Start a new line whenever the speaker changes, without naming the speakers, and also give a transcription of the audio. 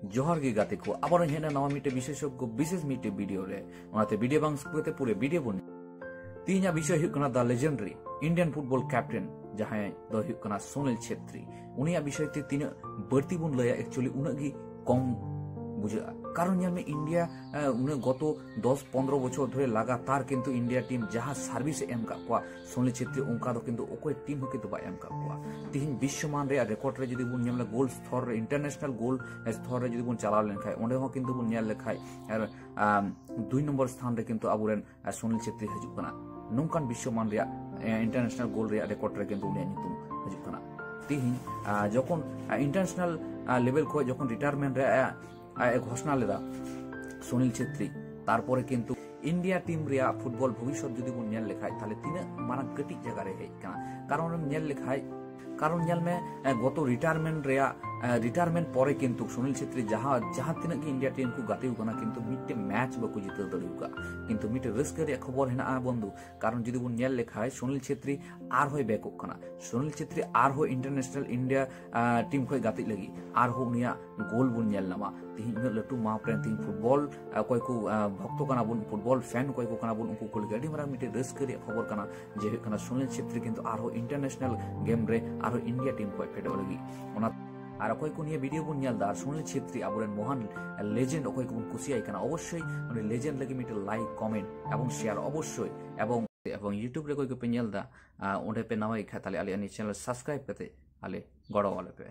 जोहार गे गाते को आबार हेना नवा मिटे विशेषज्ञ विशेष मिटे वीडियो रे ओनाते वीडियो बांग स्कुते पूरे वीडियो बन तीना विषय हुई कना the legendary Indian football captain जहां दो हुई कना सुनील छेत्री उनिया विषय ते तीन बढ़ती बुन लया एक्चुअली उनगी कम बुझा कारण में इंडिया गत 10-15 बछर धरे लगातार किंतु इंडिया टीम जहां सर्विस एम का सुनील छेत्री उनका दो किंतु ओकोय टीम हो किंतु बा एम का तीन विश्वमान रे रेकॉर्ड रे जदी बुन नेमला गोल स्तर रे इंटरनेशनल गोल स्तर रे जदी बुन चला लेन खाय ओंडे हो किंतु बुन नेल लेखाय 2 नंबर स्थान रे किंतु आबुरेन सुनील छेत्री हजु कना नोंकान विश्वमान रे इंटरनेशनल गोल रे रेकॉर्ड रे किंतु उनिया नितुम हजु कना तीन जखन इंटरनेशनल लेवल को जखन रिटायरमेंट रे घोषणा लेदा सुनील छेत्री तारपरे किंतु इंडिया टीम रे फुटबॉल भविष्य जदि बुन नेल लेखाय ताले तीन माना कटिक जगह रे हे कना कारण नेल लेखाय कारण नेल में गत रिटायरमेंट परे किंतु सुनील छेत्री जहां तीन की इंडिया टीम को गाते हुकना किंतु मिटे मैच बको जिते दड़ियुका किंतु मिटे रिस्क रे खबर हेना बंधु कारण जदि बुन नेल लेखाय सुनील छेत्री आर होय बैक कना सुनील छेत्री आर हो इंटरनेशनल इंडिया टीम को गाते लगी आर हो उनिया गोल बुन नेल नामा तीन लटू मा प्रेन तीन फुटबॉल कोई को भक्त कना बुन फुटबॉल फैन कोई को कना बुन उनको को गडी मरा मिटे रिस्क रे खबर कना जे कना सुनील छेत्री किंतु आर हो इंटरनेशनल गेम रे आर हो इंडिया टीम को फेडो लगी ओना আর অকয় কোন ভিডিও বুন নিয়াল দার সুনীল ছেত্রী আবরেন মহান লেজেন্ড অকয় কোন খুশি আইকানা অবশ্যই মানে লেজেন্ড লাগি মিটে লাইক কমেন্ট এবং শেয়ার অবশ্যই এবং ইউটিউব রে কয় কো পেনিয়াল দা ওঁডে পে নামাই খাতালে আলি আনি চ্যানেল সাবস্ক্রাইব করতে আলে গড় ওয়ালে পে